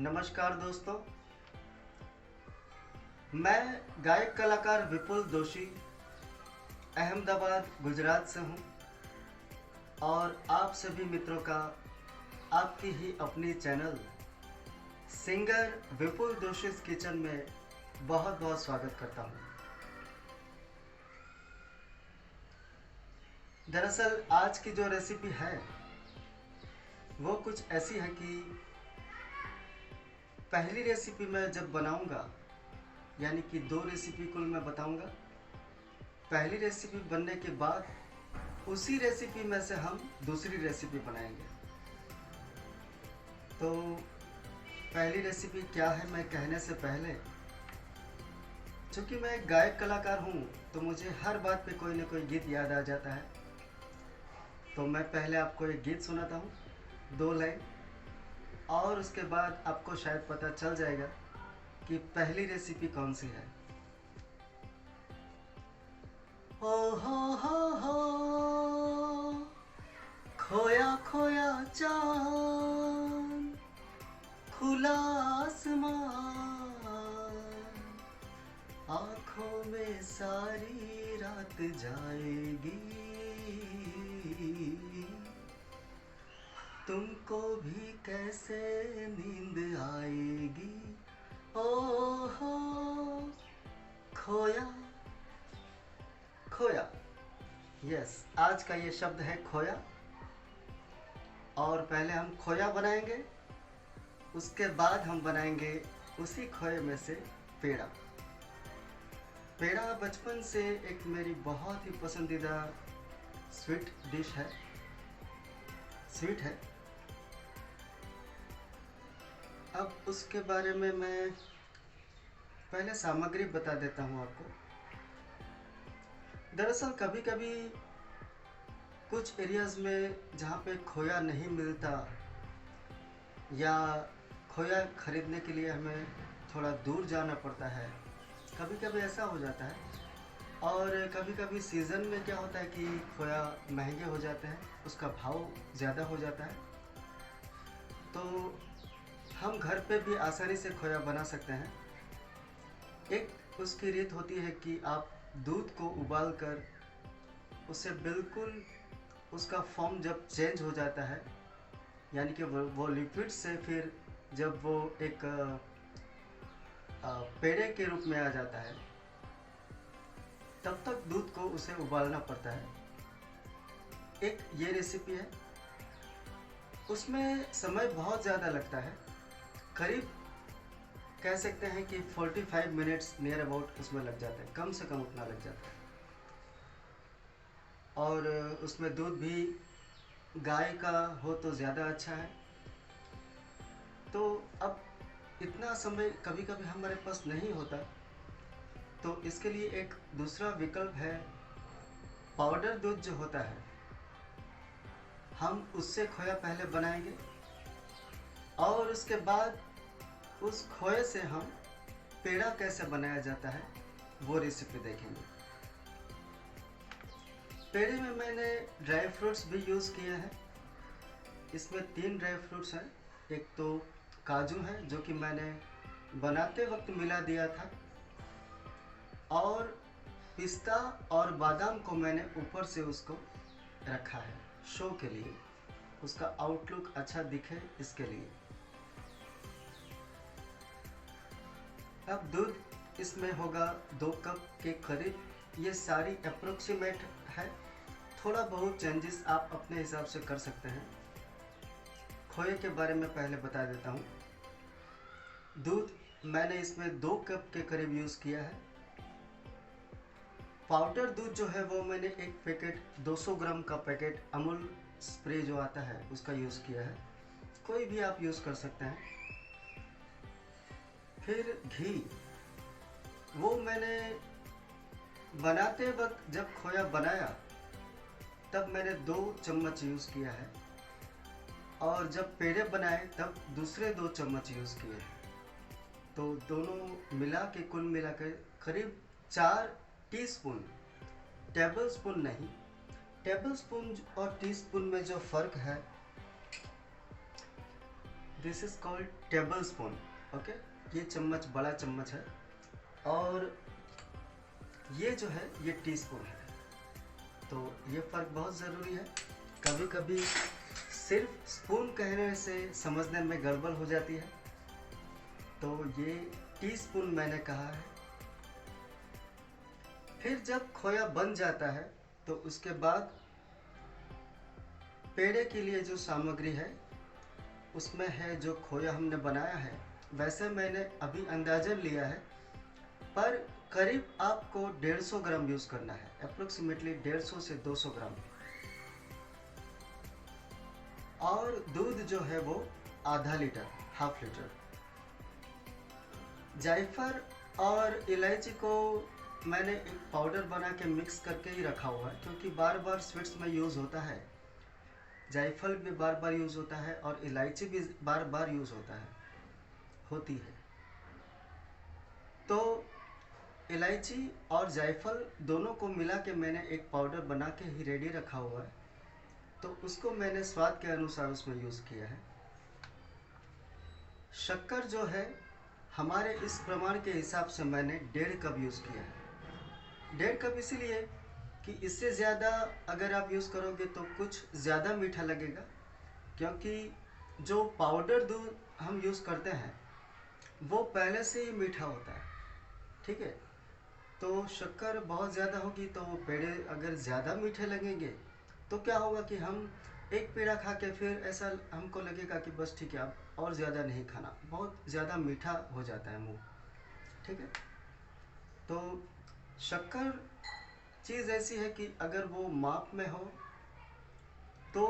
नमस्कार दोस्तों, मैं गायक कलाकार विपुल दोषी अहमदाबाद गुजरात से हूँ और आप सभी मित्रों का आपकी ही अपनी चैनल सिंगर विपुल दोषी किचन में बहुत बहुत स्वागत करता हूँ। दरअसल आज की जो रेसिपी है वो कुछ ऐसी है कि पहली रेसिपी मैं जब बनाऊंगा, यानी कि 2 रेसिपी कुल मैं बताऊंगा। पहली रेसिपी बनने के बाद उसी रेसिपी में से हम दूसरी रेसिपी बनाएंगे। तो पहली रेसिपी क्या है मैं कहने से पहले, चूँकि मैं एक गायक कलाकार हूँ तो मुझे हर बात पे कोई ना कोई गीत याद आ जाता है। तो मैं पहले आपको एक गीत सुनाता हूँ 2 लाइन, और उसके बाद आपको शायद पता चल जाएगा कि पहली रेसिपी कौन सी है। ओ हो खोया खोया चांद, खुला आसमान, आँखों में सारी रात जाएगी, तुमको भी कैसे नींद आएगी। ओ हो खोया खोया। यस, आज का ये शब्द है खोया। और पहले हम खोया बनाएंगे, उसके बाद हम बनाएंगे उसी खोए में से पेड़ा। पेड़ा बचपन से एक मेरी बहुत ही पसंदीदा स्वीट डिश है, स्वीट है। अब उसके बारे में मैं पहले सामग्री बता देता हूँ आपको। दरअसल कभी कभी कुछ एरियाज़ में जहाँ पे खोया नहीं मिलता या खोया ख़रीदने के लिए हमें थोड़ा दूर जाना पड़ता है, कभी कभी ऐसा हो जाता है। और कभी कभी सीज़न में क्या होता है कि खोया महंगे हो जाते हैं, उसका भाव ज़्यादा हो जाता है। तो हम घर पे भी आसानी से खोया बना सकते हैं। एक उसकी रीत होती है कि आप दूध को उबाल कर उसे बिल्कुल उसका फॉर्म जब चेंज हो जाता है, यानी कि वो लिक्विड से फिर जब वो एक पेड़े के रूप में आ जाता है, तब तक दूध को उसे उबालना पड़ता है। एक ये रेसिपी है, उसमें समय बहुत ज़्यादा लगता है, करीब कह सकते हैं कि 45 मिनट्स नियर अबाउट उसमें लग जाता है, कम से कम उतना लग जाता है। और उसमें दूध भी गाय का हो तो ज़्यादा अच्छा है। तो अब इतना समय कभी कभी हमारे पास नहीं होता, तो इसके लिए एक दूसरा विकल्प है। पाउडर दूध जो होता है, हम उससे खोया पहले बनाएंगे और उसके बाद उस खोए से हम पेड़ा कैसे बनाया जाता है वो रेसिपी देखेंगे। पेड़े में मैंने ड्राई फ्रूट्स भी यूज़ किए हैं। इसमें 3 ड्राई फ्रूट्स हैं। एक तो काजू है जो कि मैंने बनाते वक्त मिला दिया था, और पिस्ता और बादाम को मैंने ऊपर से उसको रखा है शो के लिए, उसका आउटलुक अच्छा दिखे इसके लिए। अब दूध इसमें होगा 2 कप के करीब। ये सारी अप्रोक्सीमेट है, थोड़ा बहुत चेंजेस आप अपने हिसाब से कर सकते हैं। खोए के बारे में पहले बता देता हूँ। दूध मैंने इसमें 2 कप के करीब यूज़ किया है। पाउडर दूध जो है वो मैंने एक पैकेट 200 ग्राम का पैकेट अमूल स्प्रे जो आता है उसका यूज़ किया है, कोई भी आप यूज़ कर सकते हैं। फिर घी, वो मैंने बनाते वक्त जब खोया बनाया तब मैंने 2 चम्मच यूज़ किया है, और जब पेड़े बनाए तब दूसरे 2 चम्मच यूज़ किए हैं। तो दोनों मिला के कुल मिलाकर करीब 4 टीस्पून, टेबल स्पून नहीं, टेबल स्पून और टीस्पून में जो फ़र्क है this is called table spoon. Okay, ये चम्मच बड़ा चम्मच है, और ये जो है ये टी स्पून है। तो ये फ़र्क बहुत ज़रूरी है। कभी कभी सिर्फ स्पून कहने से समझने में गड़बड़ हो जाती है। तो ये टी स्पून मैंने कहा है। फिर जब खोया बन जाता है तो उसके बाद पेड़े के लिए जो सामग्री है उसमें है जो खोया हमने बनाया है। वैसे मैंने अभी अंदाज़न लिया है, पर करीब आपको 150 ग्राम यूज़ करना है, अप्रोक्सीमेटली 150 से 200 ग्राम। और दूध जो है वो आधा लीटर, हाफ लीटर। जायफल और इलायची को मैंने एक पाउडर बना के मिक्स करके ही रखा हुआ है, क्योंकि बार बार स्वीट्स में यूज़ होता है। जायफल भी बार बार यूज़ होता है और इलायची भी बार बार यूज़ होती है। तो इलायची और जायफल दोनों को मिला के मैंने एक पाउडर बना के ही रेडी रखा हुआ है। तो उसको मैंने स्वाद के अनुसार उसमें यूज़ किया है। शक्कर जो है हमारे इस प्रमाण के हिसाब से मैंने 1.5 कप यूज़ किया है। 1.5 कप इसीलिए कि इससे ज़्यादा अगर आप यूज़ करोगे तो कुछ ज़्यादा मीठा लगेगा, क्योंकि जो पाउडर दूध हम यूज़ करते हैं वो पहले से ही मीठा होता है। ठीक है, तो शक्कर बहुत ज़्यादा होगी तो वो पेड़े अगर ज़्यादा मीठे लगेंगे तो क्या होगा कि हम एक पेड़ा खा के फिर ऐसा हमको लगेगा कि बस ठीक है, अब और ज़्यादा नहीं खाना, बहुत ज़्यादा मीठा हो जाता है मुंह। ठीक है, तो शक्कर चीज़ ऐसी है कि अगर वो माप में हो तो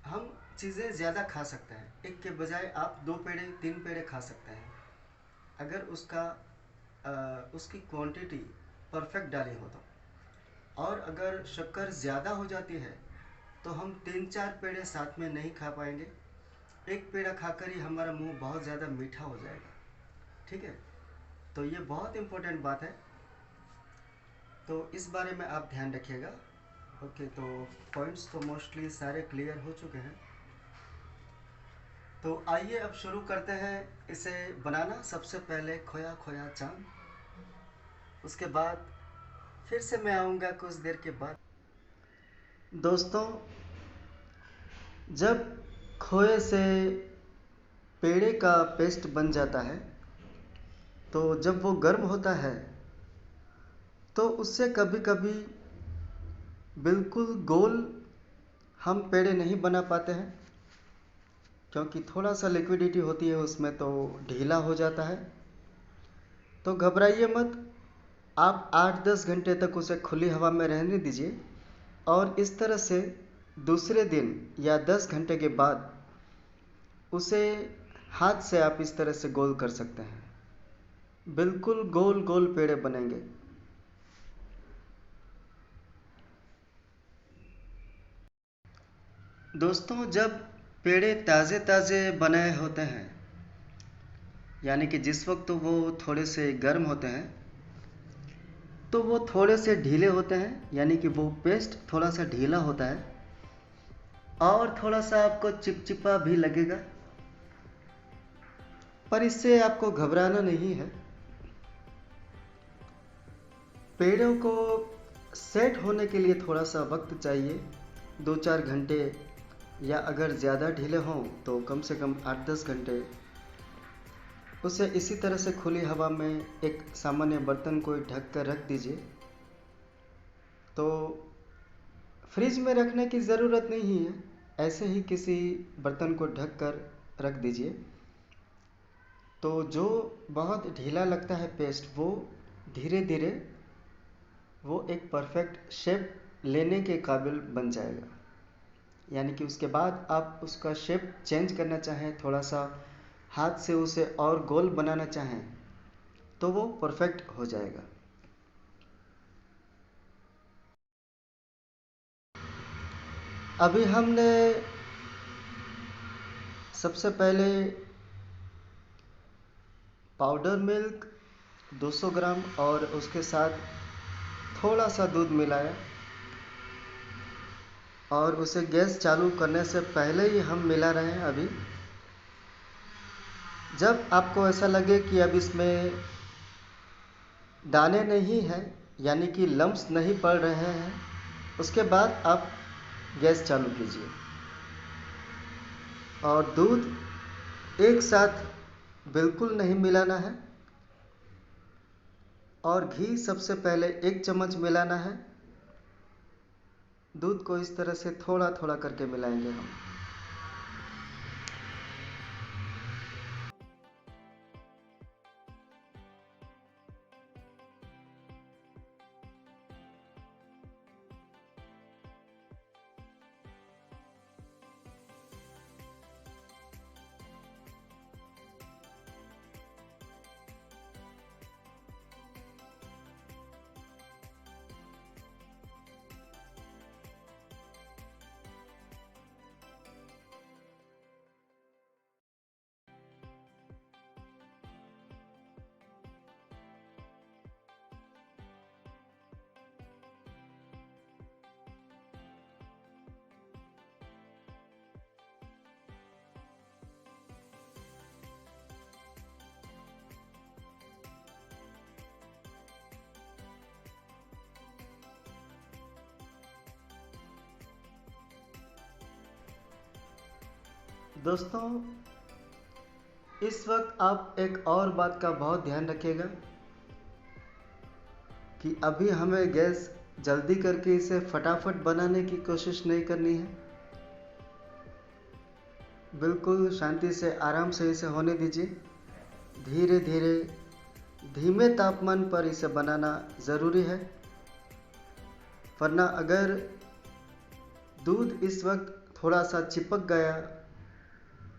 हम चीज़ें ज़्यादा खा सकते हैं। एक के बजाय आप 2 पेड़े 3 पेड़े खा सकते हैं, अगर उसकी क्वांटिटी परफेक्ट डाली हो तो। और अगर शक्कर ज़्यादा हो जाती है तो हम 3-4 पेड़े साथ में नहीं खा पाएंगे। एक पेड़ा खाकर ही हमारा मुंह बहुत ज़्यादा मीठा हो जाएगा। ठीक है, तो ये बहुत इम्पोर्टेंट बात है, तो इस बारे में आप ध्यान रखिएगा। ओके, तो पॉइंट्स तो मोस्टली सारे क्लियर हो चुके हैं। तो आइए अब शुरू करते हैं इसे बनाना। सबसे पहले खोया चांद, उसके बाद फिर से मैं आऊँगा कुछ देर के बाद। दोस्तों, जब खोए से पेड़े का पेस्ट बन जाता है तो जब वो गर्म होता है तो उससे कभी कभी बिल्कुल गोल हम पेड़े नहीं बना पाते हैं, क्योंकि थोड़ा सा लिक्विडिटी होती है उसमें तो ढीला हो जाता है। तो घबराइए मत, आप 8-10 घंटे तक उसे खुली हवा में रहने दीजिए, और इस तरह से दूसरे दिन या 10 घंटे के बाद उसे हाथ से आप इस तरह से गोल कर सकते हैं। बिल्कुल गोल गोल पेड़े बनेंगे। दोस्तों, जब पेड़े ताज़े ताज़े बने होते हैं, यानी कि जिस वक्त तो वो थोड़े से गर्म होते हैं, तो वो थोड़े से ढीले होते हैं, यानी कि वो पेस्ट थोड़ा सा ढीला होता है और थोड़ा सा आपको चिपचिपा भी लगेगा, पर इससे आपको घबराना नहीं है। पेड़ों को सेट होने के लिए थोड़ा सा वक्त चाहिए, 2-4 घंटे, या अगर ज़्यादा ढीले हों तो कम से कम 8-10 घंटे। उसे इसी तरह से खुली हवा में एक सामान्य बर्तन को ढक कर रख दीजिए। तो फ्रिज में रखने की ज़रूरत नहीं है, ऐसे ही किसी बर्तन को ढक कर रख दीजिए। तो जो बहुत ढीला लगता है पेस्ट, वो धीरे धीरे वो एक परफेक्ट शेप लेने के काबिल बन जाएगा। यानी कि उसके बाद आप उसका शेप चेंज करना चाहें, थोड़ा सा हाथ से उसे और गोल बनाना चाहें, तो वो परफेक्ट हो जाएगा। अभी हमने सबसे पहले पाउडर मिल्क 200 ग्राम और उसके साथ थोड़ा सा दूध मिलाया, और उसे गैस चालू करने से पहले ही हम मिला रहे हैं अभी। जब आपको ऐसा लगे कि अब इसमें दाने नहीं हैं, यानी कि लम्प्स नहीं पड़ रहे हैं, उसके बाद आप गैस चालू कीजिए और दूध एक साथ बिल्कुल नहीं मिलाना है और घी सबसे पहले 1 चम्मच मिलाना है। दूध को इस तरह से थोड़ा थोड़ा करके मिलाएंगे हम। दोस्तों, इस वक्त आप एक और बात का बहुत ध्यान रखिएगा कि अभी हमें गैस जल्दी करके इसे फटाफट बनाने की कोशिश नहीं करनी है। बिल्कुल शांति से आराम से इसे होने दीजिए। धीरे धीरे धीमे तापमान पर इसे बनाना ज़रूरी है, वरना अगर दूध इस वक्त थोड़ा सा चिपक गया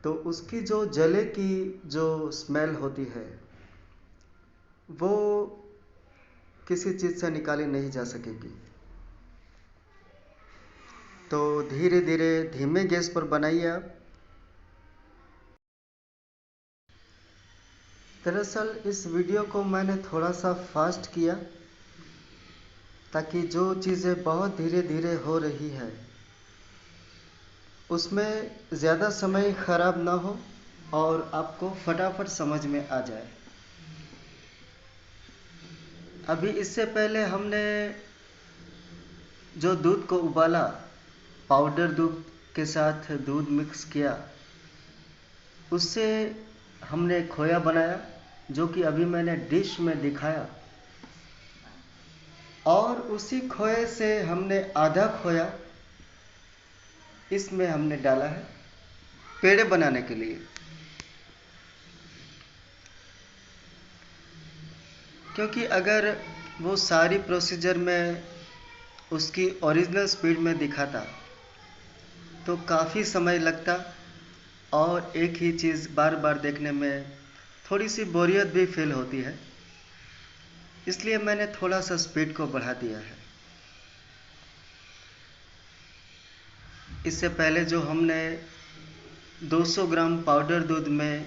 तो उसकी जो जले की जो स्मेल होती है वो किसी चीज़ से निकाली नहीं जा सकेगी। तो धीरे धीरे धीमे गैस पर बनाइए आप। दरअसल इस वीडियो को मैंने थोड़ा सा फास्ट किया ताकि जो चीज़ें बहुत धीरे धीरे हो रही है उसमें ज़्यादा समय ख़राब ना हो और आपको फटाफट समझ में आ जाए। अभी इससे पहले हमने जो दूध को उबाला, पाउडर दूध के साथ दूध मिक्स किया, उससे हमने खोया बनाया जो कि अभी मैंने डिश में दिखाया, और उसी खोए से हमने आधा खोया इसमें हमने डाला है पेड़े बनाने के लिए। क्योंकि अगर वो सारी प्रोसीजर में उसकी ओरिजिनल स्पीड में दिखाता तो काफ़ी समय लगता और एक ही चीज़ बार बार देखने में थोड़ी सी बोरियत भी फील होती है। इसलिए मैंने थोड़ा सा स्पीड को बढ़ा दिया है। इससे पहले जो हमने 200 ग्राम पाउडर दूध में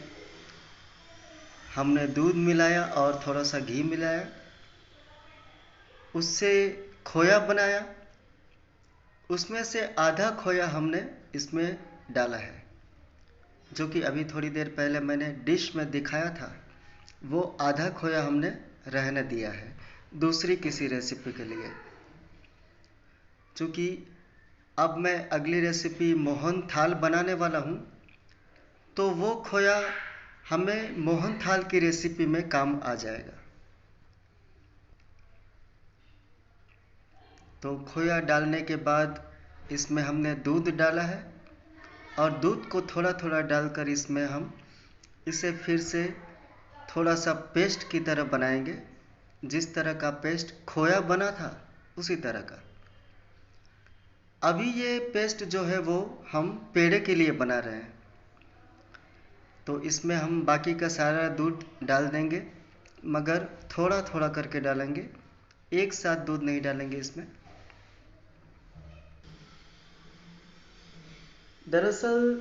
हमने दूध मिलाया और थोड़ा सा घी मिलाया, उससे खोया बनाया, उसमें से आधा खोया हमने इसमें डाला है जो कि अभी थोड़ी देर पहले मैंने डिश में दिखाया था। वो आधा खोया हमने रहने दिया है दूसरी किसी रेसिपी के लिए। चूँकि अब मैं अगली रेसिपी मोहन थाल बनाने वाला हूँ तो वो खोया हमें मोहन थाल की रेसिपी में काम आ जाएगा। तो खोया डालने के बाद इसमें हमने दूध डाला है और दूध को थोड़ा थोड़ा डालकर इसमें हम इसे फिर से थोड़ा सा पेस्ट की तरह बनाएंगे। जिस तरह का पेस्ट खोया बना था उसी तरह का। अभी ये पेस्ट जो है वो हम पेड़े के लिए बना रहे हैं, तो इसमें हम बाकी का सारा दूध डाल देंगे, मगर थोड़ा थोड़ा करके डालेंगे, एक साथ दूध नहीं डालेंगे इसमें। दरअसल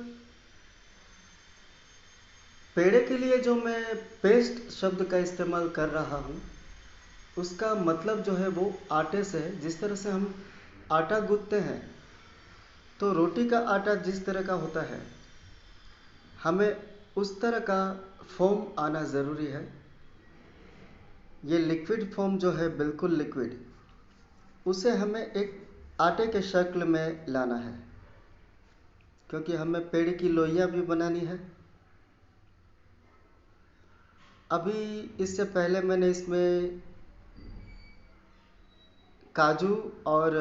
पेड़े के लिए जो मैं पेस्ट शब्द का इस्तेमाल कर रहा हूँ उसका मतलब जो है वो आटे से है। जिस तरह से हम आटा गूंथते हैं तो रोटी का आटा जिस तरह का होता है हमें उस तरह का फोम आना ज़रूरी है। ये लिक्विड फोम जो है बिल्कुल लिक्विड, उसे हमें एक आटे के शक्ल में लाना है, क्योंकि हमें पेड़ की लोइयाँ भी बनानी है। अभी इससे पहले मैंने इसमें काजू और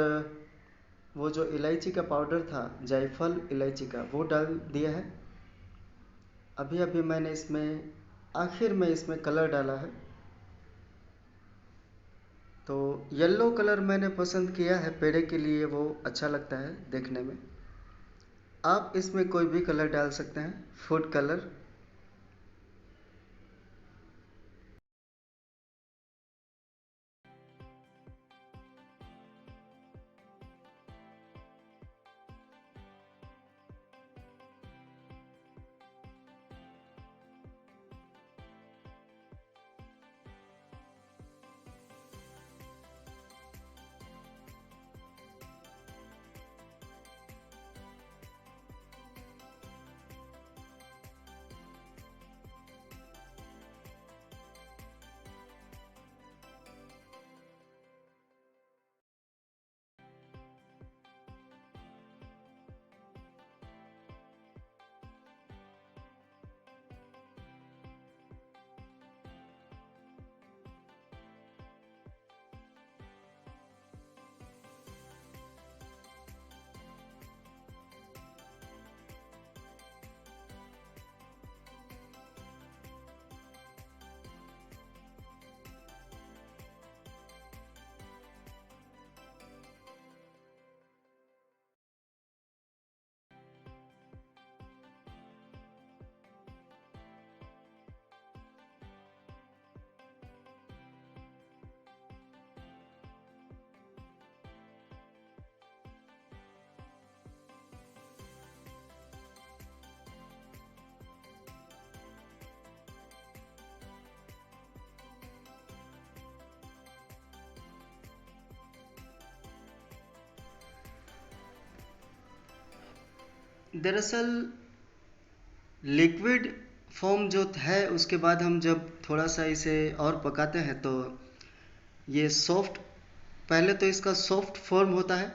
वो जो इलायची का पाउडर था, जायफल इलायची का, वो डाल दिया है। अभी अभी मैंने इसमें आखिर में इसमें कलर डाला है। तो येलो कलर मैंने पसंद किया है पेड़े के लिए, वो अच्छा लगता है देखने में। आप इसमें कोई भी कलर डाल सकते हैं, फूड कलर। दरअसल लिक्विड फॉर्म जो है, उसके बाद हम जब थोड़ा सा इसे और पकाते हैं तो ये सॉफ्ट, पहले तो इसका सॉफ्ट फॉर्म होता है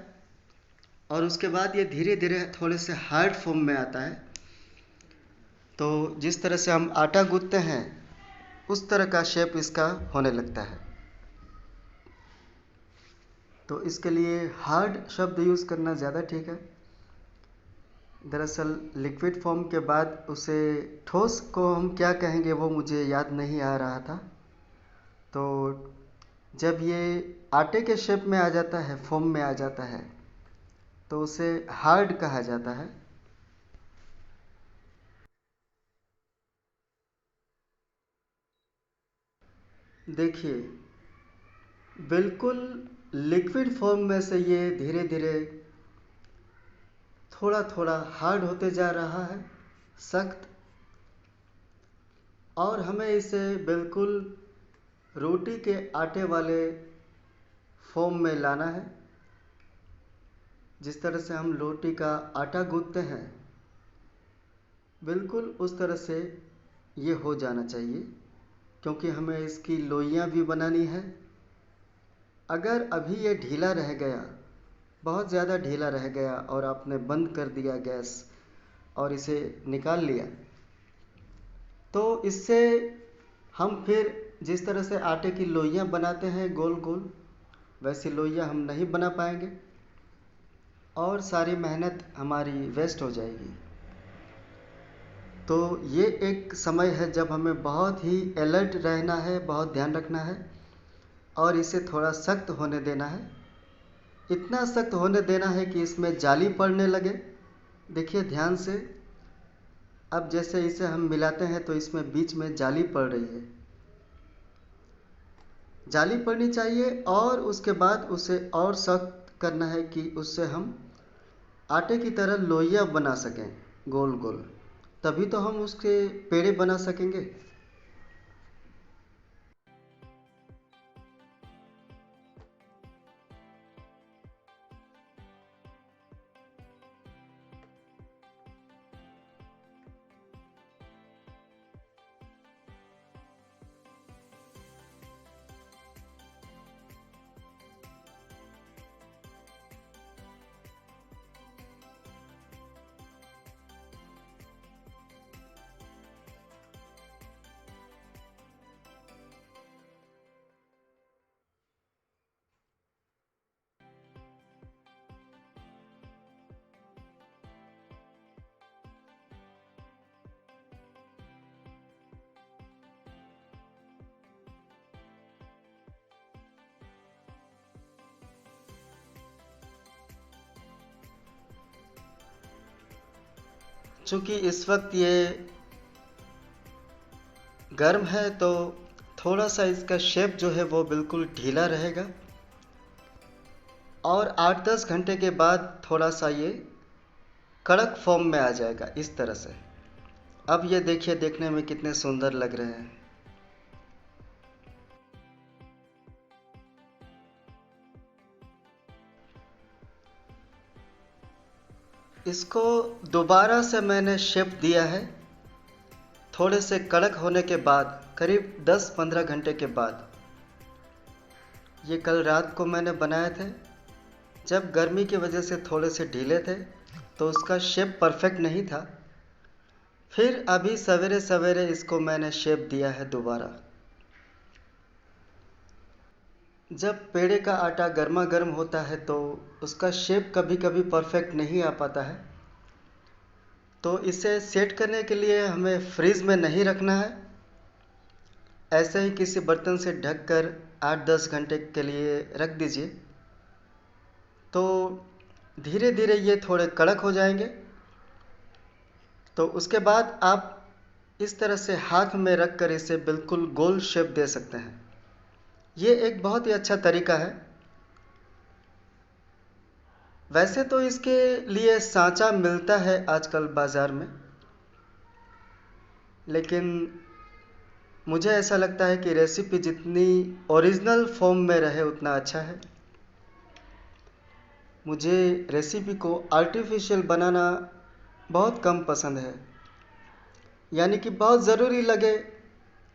और उसके बाद ये धीरे धीरे थोड़े से हार्ड फॉर्म में आता है। तो जिस तरह से हम आटा गूंथते हैं उस तरह का शेप इसका होने लगता है। तो इसके लिए हार्ड शब्द यूज़ करना ज़्यादा ठीक है। दरअसल लिक्विड फॉर्म के बाद उसे ठोस को हम क्या कहेंगे वो मुझे याद नहीं आ रहा था। तो जब ये आटे के शेप में आ जाता है, फॉर्म में आ जाता है, तो उसे हार्ड कहा जाता है। देखिए, बिल्कुल लिक्विड फॉर्म में से ये धीरे धीरे थोड़ा थोड़ा हार्ड होते जा रहा है, सख्त। और हमें इसे बिल्कुल रोटी के आटे वाले फॉर्म में लाना है। जिस तरह से हम रोटी का आटा गूंथते हैं, बिल्कुल उस तरह से ये हो जाना चाहिए, क्योंकि हमें इसकी लोइयाँ भी बनानी है। अगर अभी ये ढीला रह गया, बहुत ज़्यादा ढीला रह गया और आपने बंद कर दिया गैस और इसे निकाल लिया, तो इससे हम फिर जिस तरह से आटे की लोइयाँ बनाते हैं गोल गोल, वैसी लोइयाँ हम नहीं बना पाएंगे और सारी मेहनत हमारी वेस्ट हो जाएगी। तो ये एक समय है जब हमें बहुत ही अलर्ट रहना है, बहुत ध्यान रखना है और इसे थोड़ा सख्त होने देना है। इतना सख्त होने देना है कि इसमें जाली पड़ने लगे। देखिए ध्यान से, अब जैसे इसे हम मिलाते हैं तो इसमें बीच में जाली पड़ रही है। जाली पड़नी चाहिए और उसके बाद उसे और सख्त करना है कि उससे हम आटे की तरह लोइयाँ बना सकें गोल गोल, तभी तो हम उसके पेड़े बना सकेंगे। चूँकि इस वक्त ये गर्म है तो थोड़ा सा इसका शेप जो है वो बिल्कुल ढीला रहेगा, और 8-10 घंटे के बाद थोड़ा सा ये कड़क फॉर्म में आ जाएगा इस तरह से। अब ये देखिए, देखने में कितने सुंदर लग रहे हैं। इसको दोबारा से मैंने शेप दिया है थोड़े से कड़क होने के बाद, करीब 10-15 घंटे के बाद। ये कल रात को मैंने बनाए थे, जब गर्मी की वजह से थोड़े से ढीले थे तो उसका शेप परफेक्ट नहीं था। फिर अभी सवेरे सवेरे इसको मैंने शेप दिया है दोबारा। जब पेड़े का आटा गर्मा गर्म होता है तो उसका शेप कभी कभी परफेक्ट नहीं आ पाता है, तो इसे सेट करने के लिए हमें फ्रीज में नहीं रखना है, ऐसे ही किसी बर्तन से ढककर 8-10 घंटे के लिए रख दीजिए। तो धीरे धीरे ये थोड़े कड़क हो जाएंगे। तो उसके बाद आप इस तरह से हाथ में रख कर इसे बिल्कुल गोल शेप दे सकते हैं। ये एक बहुत ही अच्छा तरीका है। वैसे तो इसके लिए सांचा मिलता है आजकल बाज़ार में, लेकिन मुझे ऐसा लगता है कि रेसिपी जितनी ओरिजिनल फॉर्म में रहे उतना अच्छा है। मुझे रेसिपी को आर्टिफिशियल बनाना बहुत कम पसंद है, यानी कि बहुत ज़रूरी लगे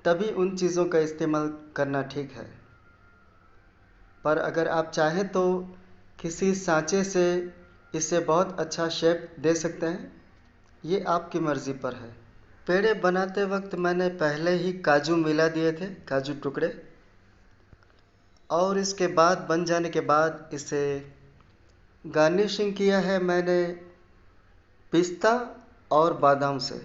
तभी उन चीज़ों का इस्तेमाल करना ठीक है। पर अगर आप चाहें तो किसी सांचे से इसे बहुत अच्छा शेप दे सकते हैं, ये आपकी मर्ज़ी पर है। पेड़े बनाते वक्त मैंने पहले ही काजू मिला दिए थे, काजू टुकड़े, और इसके बाद बन जाने के बाद इसे गार्निशिंग किया है मैंने पिस्ता और बादाम से,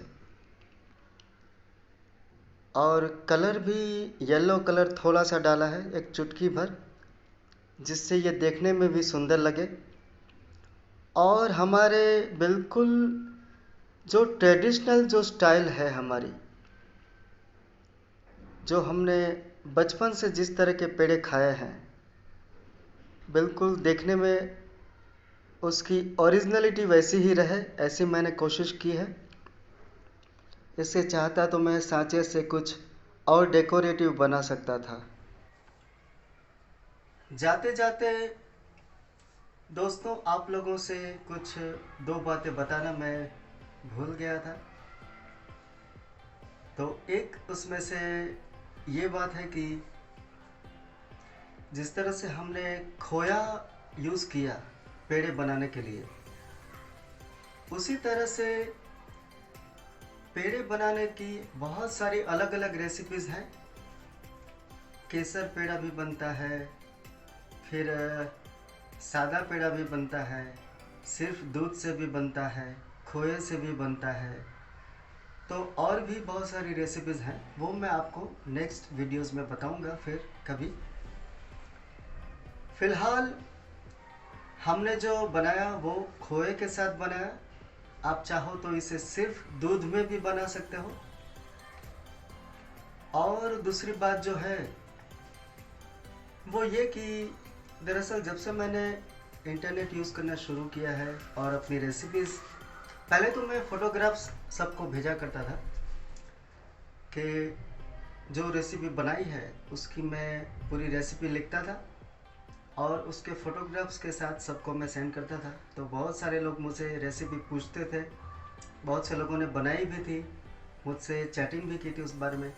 और कलर भी येलो कलर थोड़ा सा डाला है, एक चुटकी भर, जिससे ये देखने में भी सुंदर लगे। और हमारे बिल्कुल जो ट्रेडिशनल जो स्टाइल है हमारी, जो हमने बचपन से जिस तरह के पेड़े खाए हैं, बिल्कुल देखने में उसकी ओरिजिनलिटी वैसी ही रहे, ऐसी मैंने कोशिश की है। इससे चाहता तो मैं सांचे से कुछ और डेकोरेटिव बना सकता था। जाते जाते दोस्तों, आप लोगों से कुछ 2 बातें बताना मैं भूल गया था। तो एक उसमें से ये बात है कि जिस तरह से हमने खोया यूज़ किया पेड़े बनाने के लिए, उसी तरह से पेड़े बनाने की बहुत सारी अलग अलग रेसिपीज़ हैं। केसर पेड़ा भी बनता है, फिर सादा पेड़ा भी बनता है, सिर्फ दूध से भी बनता है, खोए से भी बनता है। तो और भी बहुत सारी रेसिपीज़ हैं, वो मैं आपको नेक्स्ट वीडियोस में बताऊंगा फिर कभी। फ़िलहाल हमने जो बनाया वो खोए के साथ बनाया। आप चाहो तो इसे सिर्फ दूध में भी बना सकते हो। और दूसरी बात जो है वो ये कि दरअसल जब से मैंने इंटरनेट यूज़ करना शुरू किया है और अपनी रेसिपीज़, पहले तो मैं फ़ोटोग्राफ्स सबको भेजा करता था कि जो रेसिपी बनाई है उसकी मैं पूरी रेसिपी लिखता था और उसके फ़ोटोग्राफ्स के साथ सबको मैं सेंड करता था। तो बहुत सारे लोग मुझसे रेसिपी पूछते थे, बहुत से लोगों ने बनाई भी थी, मुझसे चैटिंग भी की थी उस बारे में,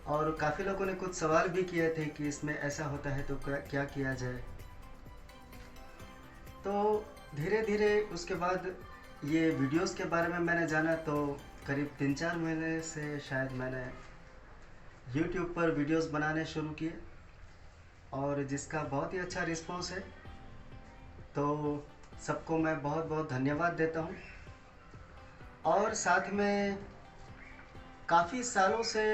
और काफ़ी लोगों ने कुछ सवाल भी किए थे कि इसमें ऐसा होता है तो क्या किया जाए। तो धीरे धीरे उसके बाद ये वीडियोस के बारे में मैंने जाना, तो करीब 3-4 महीने से शायद मैंने YouTube पर वीडियोस बनाने शुरू किए और जिसका बहुत ही अच्छा रिस्पांस है। तो सबको मैं बहुत बहुत धन्यवाद देता हूँ। और साथ में काफ़ी सालों से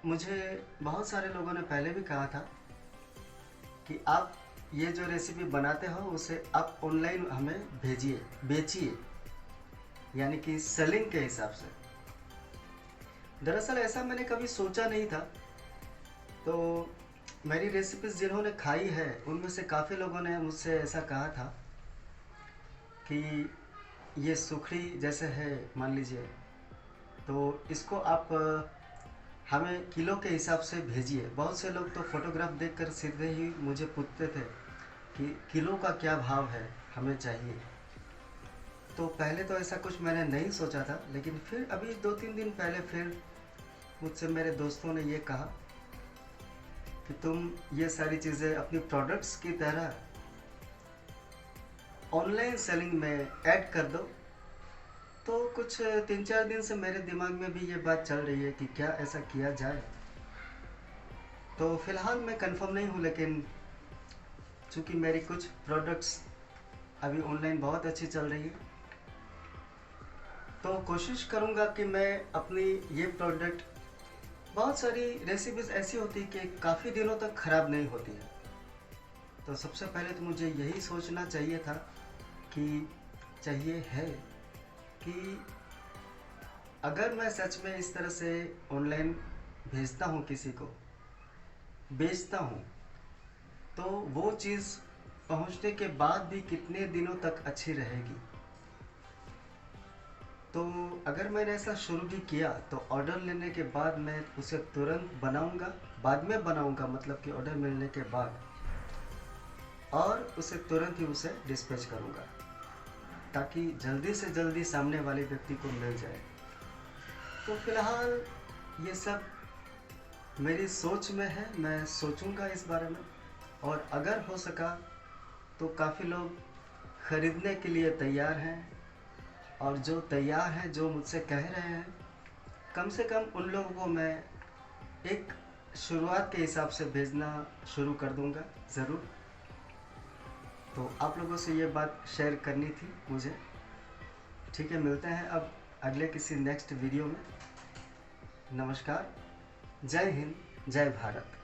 मुझे बहुत सारे लोगों ने पहले भी कहा था कि आप ये जो रेसिपी बनाते हो उसे आप ऑनलाइन हमें भेजिए, बेचिए। यानी कि सेलिंग के हिसाब से। दरअसल ऐसा मैंने कभी सोचा नहीं था। तो मेरी रेसिपीज़ जिन्होंने खाई है उनमें से काफ़ी लोगों ने मुझसे ऐसा कहा था कि ये सुखड़ी जैसे है, मान लीजिए, तो इसको आप हमें किलो के हिसाब से भेजिए। बहुत से लोग तो फोटोग्राफ देखकर सीधे ही मुझे पूछते थे कि किलो का क्या भाव है, हमें चाहिए। तो पहले तो ऐसा कुछ मैंने नहीं सोचा था, लेकिन फिर अभी 2-3 दिन पहले फिर मुझसे मेरे दोस्तों ने ये कहा कि तुम ये सारी चीज़ें अपनी प्रोडक्ट्स की तरह ऑनलाइन सेलिंग में ऐड कर दो। तो कुछ 3-4 दिन से मेरे दिमाग में भी ये बात चल रही है कि क्या ऐसा किया जाए। तो फ़िलहाल मैं कंफर्म नहीं हूँ, लेकिन चूँकि मेरी कुछ प्रोडक्ट्स अभी ऑनलाइन बहुत अच्छी चल रही है, तो कोशिश करूँगा कि मैं अपनी ये प्रोडक्ट, बहुत सारी रेसिपीज़ ऐसी होती है कि काफ़ी दिनों तक ख़राब नहीं होती है। तो सबसे पहले तो मुझे यही सोचना चाहिए था कि कि अगर मैं सच में इस तरह से ऑनलाइन भेजता हूँ, किसी को बेचता हूँ, तो वो चीज़ पहुँचने के बाद भी कितने दिनों तक अच्छी रहेगी। तो अगर मैंने ऐसा शुरू भी किया तो ऑर्डर लेने के बाद मैं उसे तुरंत बनाऊंगा, बाद में बनाऊंगा, मतलब कि ऑर्डर मिलने के बाद, और उसे तुरंत ही उसे डिस्पैच करूंगा ताकि जल्दी से जल्दी सामने वाले व्यक्ति को मिल जाए। तो फिलहाल ये सब मेरी सोच में है, मैं सोचूंगा इस बारे में, और अगर हो सका तो काफ़ी लोग ख़रीदने के लिए तैयार हैं, और जो तैयार हैं, जो मुझसे कह रहे हैं, कम से कम उन लोगों को मैं एक शुरुआत के हिसाब से भेजना शुरू कर दूंगा ज़रूर। तो आप लोगों से ये बात शेयर करनी थी मुझे। ठीक है, मिलते हैं अब अगले किसी नेक्स्ट वीडियो में। नमस्कार, जय हिंद, जय भारत।